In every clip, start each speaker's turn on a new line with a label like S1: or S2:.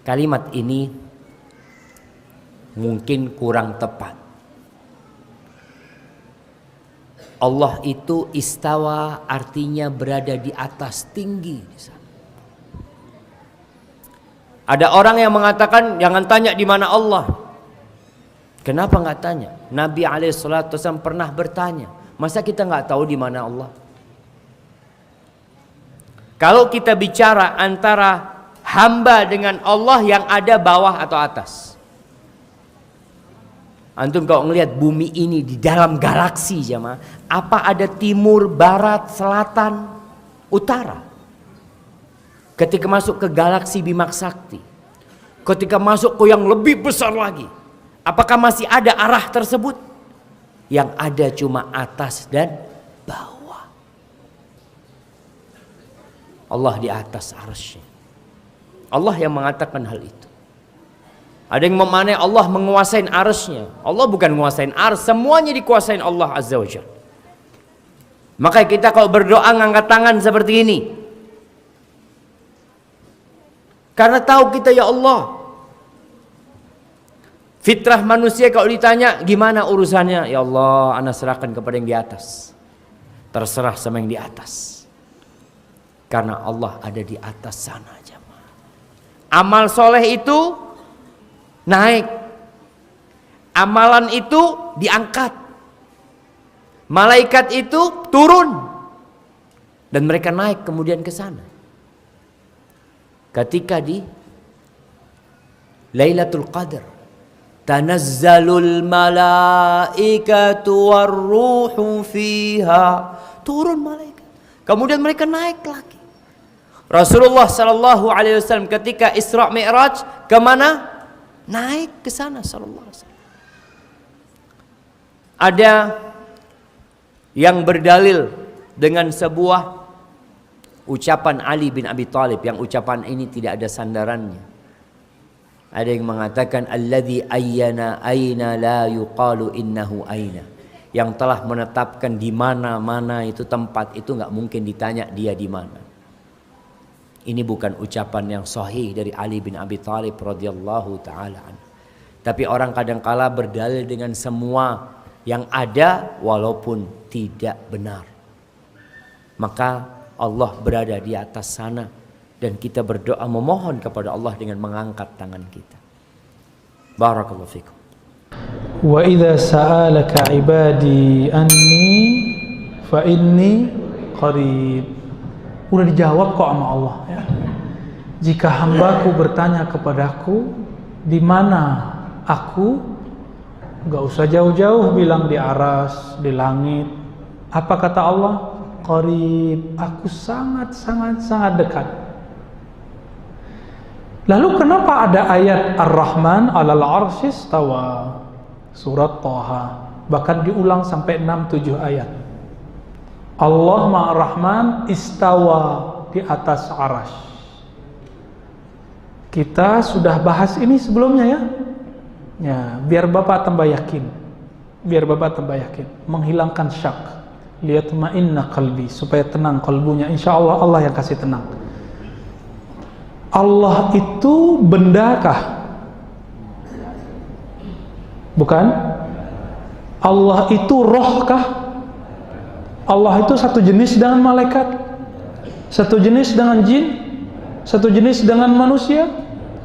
S1: Kalimat ini mungkin kurang tepat. Allah itu istawa artinya berada di atas tinggi di sana. Ada orang yang mengatakan jangan tanya di mana Allah. Kenapa nggak tanya? Nabi SAW pernah bertanya. Masa kita nggak tahu di mana Allah? Kalau kita bicara antara hamba dengan Allah yang ada bawah atau atas. Antum kalau ngelihat bumi ini di dalam galaksi jemaah, apa ada timur, barat, selatan, utara? Ketika masuk ke galaksi Bima Sakti, ketika masuk ke yang lebih besar lagi, apakah masih ada arah tersebut? Yang ada cuma atas dan bawah. Allah di atas arsy. Allah yang mengatakan hal itu. Ada yang memanai Allah menguasai arsy-Nya. Allah bukan menguasai arsy, semuanya dikuasai Allah Azza wa Jalla. Maka kita kalau berdoa ngangkat tangan seperti ini. Karena tahu kita ya Allah. Fitrah manusia kalau ditanya gimana urusannya? Ya Allah, ana serahkan kepada yang di atas. Terserah sama yang di atas. Karena Allah ada di atas sana jemaah. Amal soleh itu naik, amalan itu diangkat, malaikat itu turun, dan mereka naik kemudian ke sana. Ketika di Lailatul Qadar, tanazzalul malaikatu warruhu fiha, turun malaikat, kemudian mereka naik lagi. Rasulullah sallallahu alaihi wasallam ketika Isra Mi'raj kemana? Naik ke sana sallallahu alaihi wasallam. Ada yang berdalil dengan sebuah ucapan Ali bin Abi Thalib yang ucapan ini tidak ada sandarannya. Ada yang mengatakan alladzi ayyana aina la yuqalu innahu aina. Yang telah menetapkan di mana-mana itu tempat itu enggak mungkin ditanya dia di mana. Ini bukan ucapan yang sahih dari Ali bin Abi Thalib radhiyallahu taala anhu. Tapi orang kadangkala berdalil dengan semua yang ada walaupun tidak benar. Maka Allah berada di atas sana dan kita berdoa memohon kepada Allah dengan mengangkat tangan kita. Barakallahu fikum.
S2: Wa idza sa'alaka 'ibadi anni fa inni qarib. Udah dijawab kok sama Allah ya. Jika hambaku bertanya kepadaku di mana aku, gak usah jauh-jauh bilang di aras, di langit. Apa kata Allah? Qarib, aku sangat dekat. Lalu kenapa ada ayat Ar-Rahman 'alal 'arsy istawa? Surat Thaha, bahkan diulang sampai 6-7 ayat. Allah Maha-Rahman istawa di atas arasy. Kita sudah bahas ini sebelumnya ya. Ya, biar Bapak tambah yakin. Menghilangkan syak. Liyatma'inna qalbi, supaya tenang kalbunya. Insyaallah Allah yang kasih tenang. Allah itu bendakah? Bukan? Allah itu rohkah? Allah itu satu jenis dengan malaikat, satu jenis dengan jin, satu jenis dengan manusia.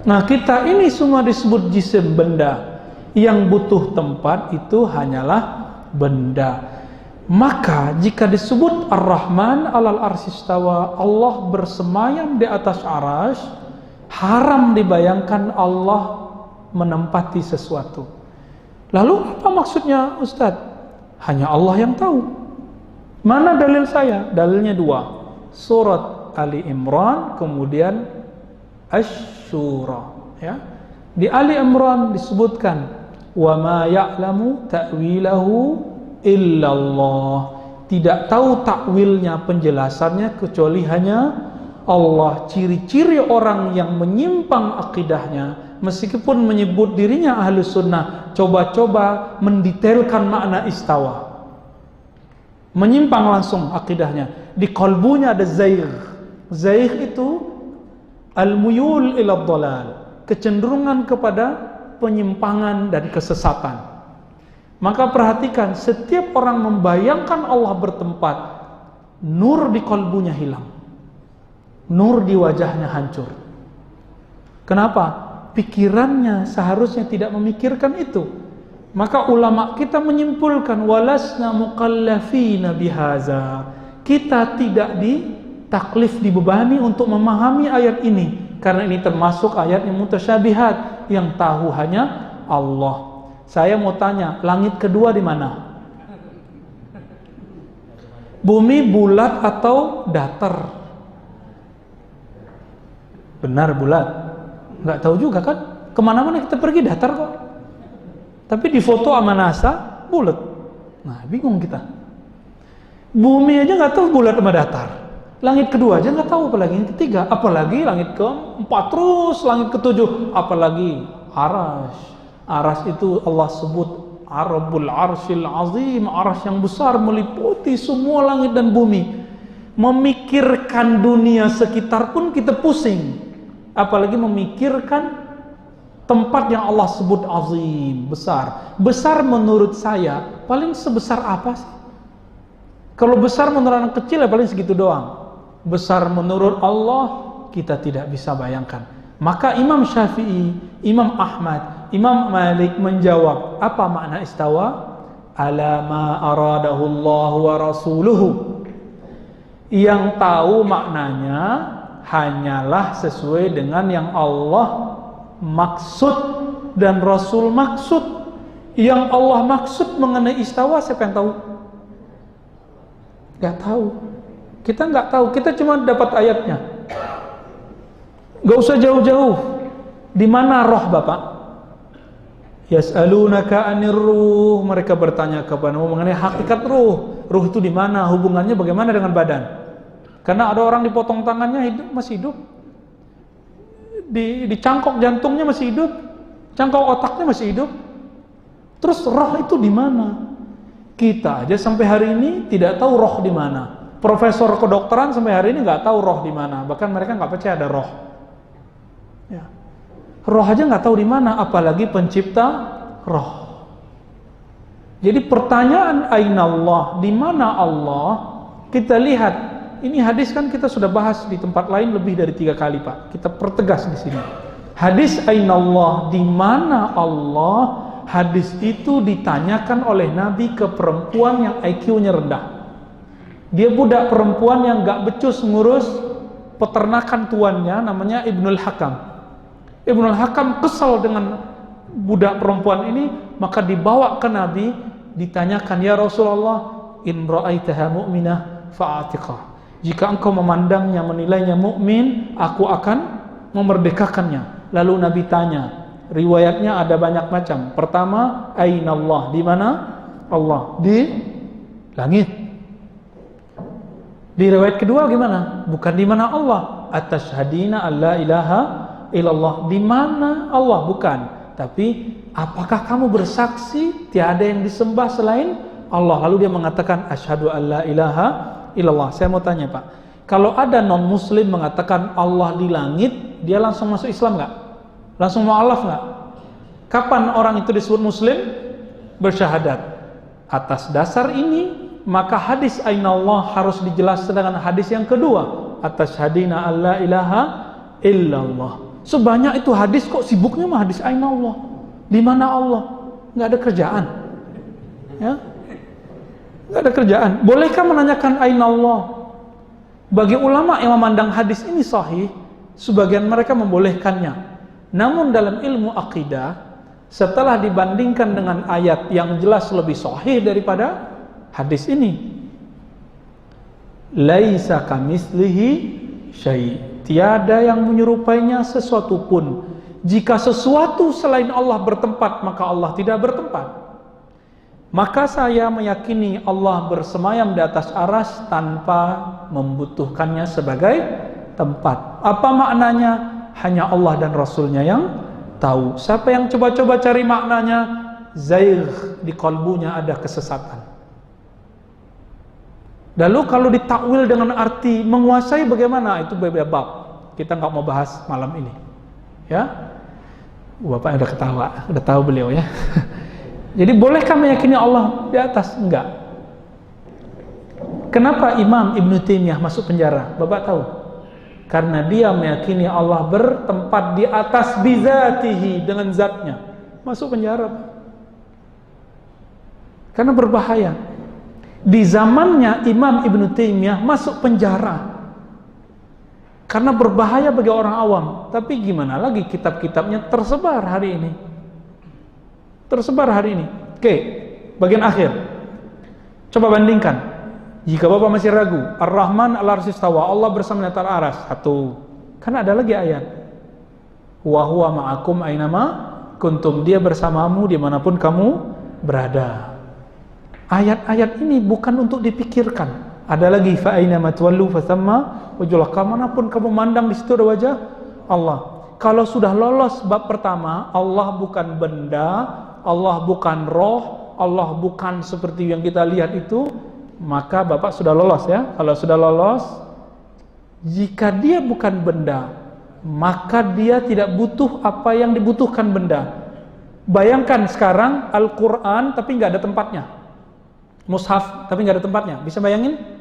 S2: Nah kita ini semua disebut jisim, benda. Yang butuh tempat itu hanyalah benda. Maka jika disebut Ar-Rahman 'alal 'arsy istawa, Allah bersemayam di atas arasy, haram dibayangkan Allah menempati sesuatu. Lalu apa maksudnya Ustadz? Hanya Allah yang tahu. Mana dalil saya? Dalilnya 2. Surat Ali Imran, kemudian Asy-Syura. Ya. Di Ali Imran disebutkan, "Wa ma ya'lamu ta'wilahu illallah." Tidak tahu takwilnya, penjelasannya kecuali hanya Allah. Ciri-ciri orang yang menyimpang akidahnya, meskipun menyebut dirinya ahlu sunnah, coba-coba mendetailkan makna istawa. Menyimpang langsung akidahnya. Di kalbunya ada zaigh. Zaigh itu al-muyul ila dhalal, kecenderungan kepada penyimpangan dan kesesatan. Maka perhatikan, setiap orang membayangkan Allah bertempat, nur di kalbunya hilang, nur di wajahnya hancur. Kenapa? Pikirannya seharusnya tidak memikirkan itu. Maka ulama kita menyimpulkan, walasna mukallafina bihaza, kita tidak ditaklif, dibebani untuk memahami ayat ini, karena ini termasuk ayat yang mutasyabihat, yang tahu hanya Allah. Saya mau tanya, langit kedua di mana? Bumi bulat atau datar? Benar bulat. Nggak tahu juga kan? Kemana-mana kita pergi datar kok. Tapi di foto sama NASA bulat. Nah, bingung kita. Bumi aja nggak tahu bulat sama datar. Langit kedua aja nggak tahu, apalagi yang ketiga. Apalagi langit keempat, terus langit ketujuh. Apalagi Arasy. Arasy itu Allah sebut Rabbul Arsyil Azim, arasy yang besar meliputi semua langit dan bumi. Memikirkan dunia sekitar pun kita pusing, apalagi memikirkan tempat yang Allah sebut azim, besar. Besar menurut saya paling sebesar apa sih? Kalau besar menurut anak kecil ya paling segitu doang. Besar menurut Allah kita tidak bisa bayangkan. Maka Imam Syafi'i, Imam Ahmad, Imam Malik menjawab, apa makna istawa? Ala ma aradahu Allah wa rasuluhu. Yang tahu maknanya hanyalah sesuai dengan yang Allah maksud dan Rasul maksud. Yang Allah maksud mengenai istawa, siapa yang tahu? Gak tahu. Kita gak tahu, kita cuma dapat ayatnya. Gak usah jauh-jauh. Di mana roh Bapak? Yas'alunaka 'anir ruh, mereka bertanya kepadamu mengenai hakikat ruh. Ruh itu di mana? Hubungannya bagaimana dengan badan? Karena ada orang dipotong tangannya hidup, masih hidup. Dicangkok jantungnya masih hidup. Cangkok otaknya masih hidup. Terus roh itu di mana? Kita aja sampai hari ini tidak tahu roh di mana. Profesor kedokteran sampai hari ini nggak tahu roh di mana. Bahkan mereka nggak percaya ada roh. Ya. Roh aja nggak tahu di mana, apalagi pencipta roh. Jadi pertanyaan aina Allah, di mana Allah? Kita lihat, ini hadis kan kita sudah bahas di tempat lain lebih dari 3 kali Pak. Kita pertegas di sini. Hadis aina Allah, di mana Allah? Hadis itu ditanyakan oleh Nabi ke perempuan yang IQ-nya rendah. Dia budak perempuan yang nggak becus ngurus peternakan tuannya, namanya Ibnul Hakam. Ibnul Hakam kesal dengan budak perempuan ini, maka dibawa ke Nabi, ditanyakan, ya Rasulullah, in ra'aitaha mu'minah fa'atiqah. Jika engkau memandangnya, menilainya mukmin, aku akan memerdekakannya. Lalu Nabi tanya, riwayatnya ada banyak macam. Pertama, aina Allah, di mana Allah? Di langit. Di riwayat kedua gimana? Bukan di mana Allah. Atashhadina alla ilaha illallah, di mana Allah? Bukan. Tapi apakah kamu bersaksi tiada yang disembah selain Allah? Lalu dia mengatakan asyhadu alla ilaha illallah. Saya mau tanya Pak, kalau ada non muslim mengatakan Allah di langit, dia langsung masuk Islam nggak? Langsung mu'alaf nggak? Kapan orang itu disebut muslim? Bersyahadat. Atas dasar ini maka hadis aina Allah harus dijelaskan dengan hadis yang kedua, atashhadina alla ilaha illallah. Sebanyak itu hadis, kok sibuknya mah hadis aina Allah? Di mana Allah? Nggak ada kerjaan. Ya? Nggak ada kerjaan. Bolehkah menanyakan aina Allah? Bagi ulama yang memandang hadis ini sahih, sebagian mereka membolehkannya. Namun dalam ilmu akidah, setelah dibandingkan dengan ayat yang jelas lebih sahih daripada hadis ini, laisa kamitslihi syai', tiada yang menyerupainya sesuatu pun. Jika sesuatu selain Allah bertempat, maka Allah tidak bertempat. Maka saya meyakini Allah bersemayam di atas arasy tanpa membutuhkannya sebagai tempat. Apa maknanya? Hanya Allah dan Rasulnya yang tahu. Siapa yang coba-coba cari maknanya, zaigh, di kalbunya ada kesesatan. Lalu kalau ditakwil dengan arti menguasai bagaimana? Itu bab. Kita nggak mau bahas malam ini. Ya. Bapak udah ketawa, udah tahu beliau ya. Jadi bolehkah meyakini Allah di atas? Enggak. Kenapa Imam Ibnu Taimiyah masuk penjara? Bapak tahu? Karena dia meyakini Allah bertempat di atas bizatihi, dengan zatnya. Masuk penjara. Karena berbahaya. Di zamannya Imam Ibnu Taimiyah masuk penjara karena berbahaya bagi orang awam. Tapi gimana lagi, kitab-kitabnya tersebar hari ini. Tersebar hari ini. Oke, bagian akhir. Coba bandingkan. Jika Bapak masih ragu, Ar-Rahman 'alal 'arsy istawa, Allah bersama di atas aras. Satu. Kan ada lagi ayat. Wa huwa ma'akum ainama kuntum, dia bersamamu dimanapun kamu berada. Ayat-ayat ini bukan untuk dipikirkan. Ada lagi fa aina matwallu fasamma wajhullah, kemanapun kamu mandang di situ ada wajah Allah. Kalau sudah lolos bab pertama, Allah bukan benda, Allah bukan roh, Allah bukan seperti yang kita lihat itu, maka Bapak sudah lolos ya. Kalau sudah lolos, jika dia bukan benda, maka dia tidak butuh apa yang dibutuhkan benda. Bayangkan sekarang Al-Quran tapi nggak ada tempatnya, mushaf tapi nggak ada tempatnya. Bisa bayangin?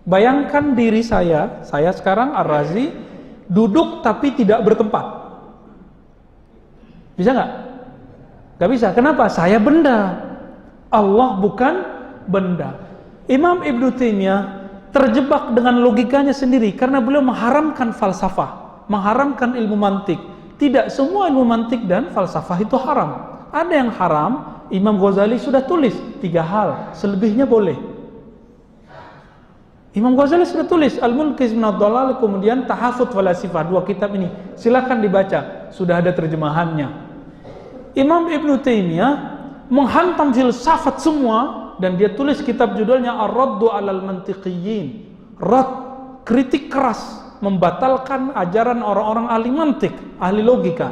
S2: Bayangkan diri saya sekarang Ar-Razi duduk tapi tidak bertempat. Bisa nggak? Nggak bisa. Kenapa? Saya benda, Allah bukan benda. Imam Ibnu Taimiyah terjebak dengan logikanya sendiri karena beliau mengharamkan falsafah, mengharamkan ilmu mantik. Tidak semua ilmu mantik dan falsafah itu haram. Ada yang haram. Imam Ghazali sudah tulis 3 hal, selebihnya boleh. Imam Ghazali sudah tulis Al-Munqiz minad Dhalal, kemudian Tahafut Falasifah, 2 kitab ini silakan dibaca, sudah ada terjemahannya. Imam Ibnu Taimiyah menghantam filsafat semua dan dia tulis kitab judulnya Ar-Raddu 'alal Mantiqiyyin. Rad, kritik keras, membatalkan ajaran orang-orang ahli mantik, ahli logika.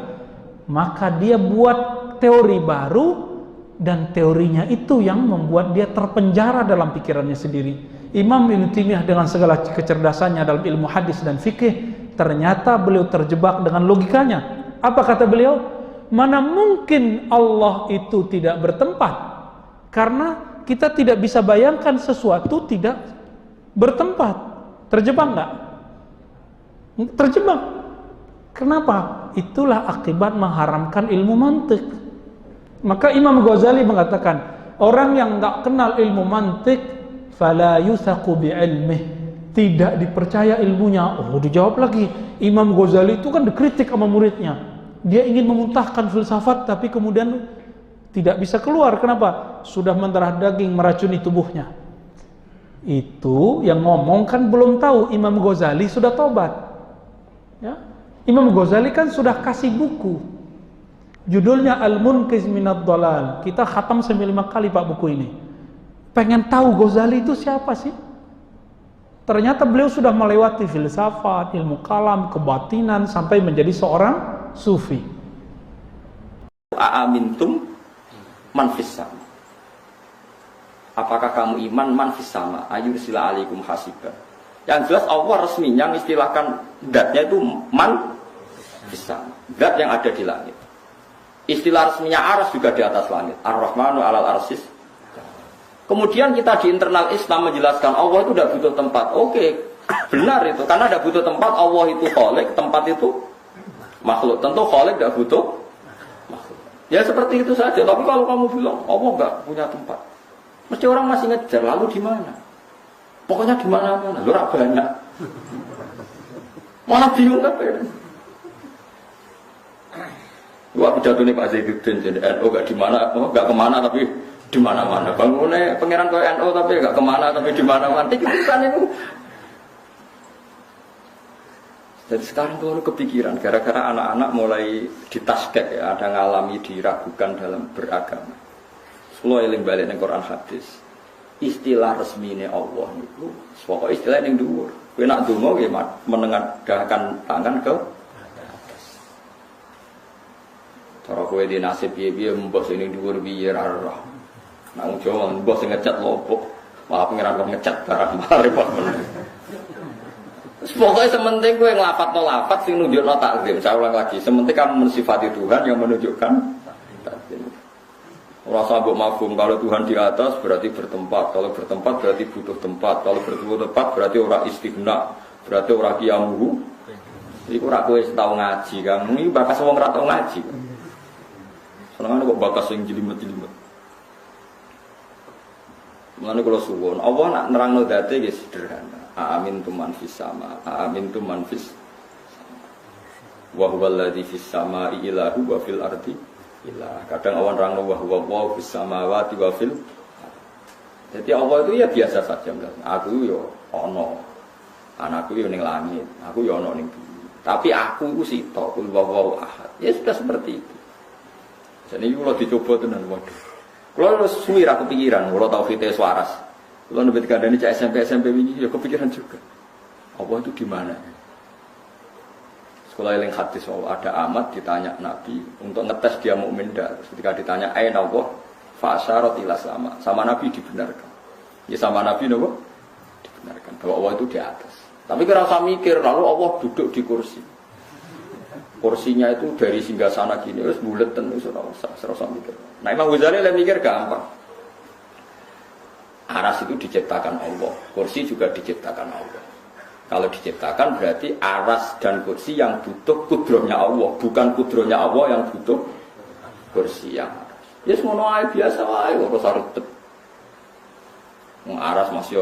S2: Maka dia buat teori baru dan teorinya itu yang membuat dia terpenjara dalam pikirannya sendiri. Imam Ibnu Taimiyah dengan segala kecerdasannya dalam ilmu hadis dan fikih, ternyata beliau terjebak dengan logikanya. Apa kata beliau? Mana mungkin Allah itu tidak bertempat? Karena kita tidak bisa bayangkan sesuatu tidak bertempat. Terjebak nggak? Terjebak. Kenapa? Itulah akibat mengharamkan ilmu mantik. Maka Imam Ghazali mengatakan, orang yang nggak kenal ilmu mantik, fala yusaqu bi'ilmih, tidak dipercaya ilmunya. Oh, dijawab lagi. Imam Ghazali itu kan dikritik sama muridnya. Dia ingin memuntahkan filsafat tapi kemudian tidak bisa keluar. Kenapa? Sudah mendarah daging, meracuni tubuhnya. Itu yang ngomong kan belum tahu Imam Ghazali sudah tobat. Ya? Imam Ghazali kan sudah kasih buku. Judulnya Al-Munqiz minad Dhalal. Kita khatam 5 kali Pak buku ini. Pengen tahu Ghazali itu siapa sih? Ternyata beliau sudah melewati filsafat, ilmu kalam, kebatinan, sampai menjadi seorang sufi.
S3: Aamintum man fis sama. Apakah kamu iman man fis sama? Ayursila alaikum hasiban. Yang jelas Allah resminya mengistilahkan zatnya itu man fis sama. Zat yang ada di langit. Istilah resminya aras juga di atas langit. Ar-Rahmanu 'alal 'arsy. Kemudian kita di internal Islam menjelaskan Allah itu tidak butuh tempat. Oke, benar itu. Karena tidak butuh tempat, Allah itu khalik, tempat itu makhluk. Tentu khalik tidak butuh makhluk. Ya seperti itu saja. Tapi kalau kamu bilang Allah nggak punya tempat, mesti orang masih ngejar. Lalu di mana? Pokoknya di mana-mana. Lu banyak. Malah bingung kan? Wah, pidato ini Pak Zaiduddin jadi NU nggak di mana, nggak kemana tapi di mana-mana. Bangunnya pangeran kau NU tapi nggak kemana tapi di mana-mana. Itu kan itu. Jadi sekarang baru kepikiran gara-gara anak-anak mulai ditaskek ya, ada ngalami diragukan dalam beragama. Semua eling balik ning Quran hadis. Istilah resmine Allah niku, pokok istilah ning dhuwur. Kowe nak ndonga nggih menengadahkan tangan ke cara kowe di nasib piye-piye mbok sing ning dhuwur piye ra roh. Nang Jawa mbok sing ngecat lopok, malah pengiran kok ngecat barang malah repot bener. Pokoknya sementing gue ngelafat sing nunjukno takzim. Saya ulang lagi, sementing kamu mensifati Tuhan yang menunjukkan takzim. Rasa mbok mafhum kalau Tuhan di atas berarti bertempat, kalau bertempat berarti butuh tempat, kalau butuh tempat berarti ora istighna, berarti ora qiyamuhu. Iku ora kowe tau ngaji, Kang. Iki bakas wong ora tau ngaji. Senengane kok bakas sing jelimet-jelimet. Mulane kula suwun, Allah nak nerangno date nggih sederhana. Amin tu man fis sama, amin tu man fis. Wa huwal ladzi fis samai ilahu wa fil ardi ilah. Kadang awan nerangno wa huwa fis samawati wa fil. Jadi Allah itu ya biasa saja. Aku yo ono. Anakku yo ning langit, aku yo ono ning bumi. Tapi aku itu sitok, kul wawaw ahad. Ya sudah seperti itu. Jadi kalau dicoba tenan waduh. Kalau suwi ra kepikiran, kalau tauhid waras. Kalau nabi kandani cak SMP ini ya kepikiran juga. Allah itu di mana? Sekolah yang hadis ada amat ditanya Nabi untuk ngetes dia mukmin dak. Ketika ditanya aina Allah fa asyarat ila sama Nabi dibenarkan. Ya sama Nabi napa? Dibenarkan bahwa Allah itu di atas. Tapi kira usah mikir, lalu Allah duduk di kursi. Kursinya itu dari singgasana gini, terus buleten, terus ora usah mikir. Nah Imam Ghazali lah mikir gampang. Aras itu diciptakan Allah, kursi juga diciptakan Allah. Kalau diciptakan berarti aras dan kursi yang butuh kudrohnya Allah, bukan kudrohnya Allah yang butuh kursi yang aras. Ya semono ae biasa wae, ora usah ribet. Wong aras masih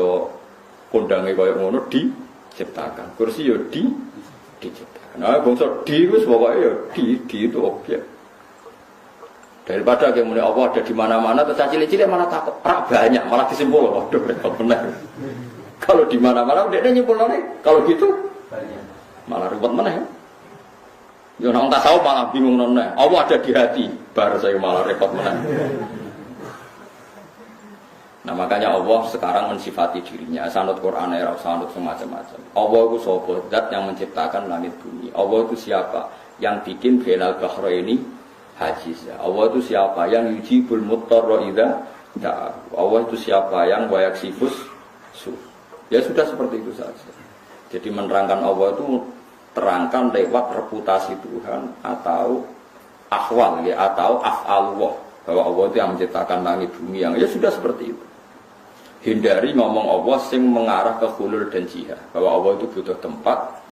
S3: kondange koyo ngono diciptakan. Kursi yo diciptakan. Nah, bangsa di wis pokoke yo di itu objek. Daripada kayak mulai Allah ada di mana-mana, terus cilik-cilik mana takut, rak banyak, malah disimpul, waduh repot benar. Kalau di mana-mana udah nyimpul nih, kalau gitu malah repot mana ya? Ya orang tak tahu malah bingung nona. Allah ada di hati, baru saya malah repot mana. Nah makanya Allah sekarang mensifati dirinya, sanad Quran era sanad semacam-macam. Allah itu sapa zat yang menciptakan langit bumi. Allah itu siapa? Yang bikin bainal bahraini hajiz. Allah itu siapa? Yang yujibul muttarra idza da'a. Allah itu siapa? Yang wayaksifus su. Ya sudah seperti itu saja. Jadi menerangkan Allah itu terangkan lewat reputasi Tuhan atau ahwal ya, atau af'alullah, bahwa Allah itu yang menciptakan langit bumi yang ya sudah seperti itu. Hindari ngomong Allah sing mengarah ke hulul dan jihad, bahwa Allah itu butuh tempat,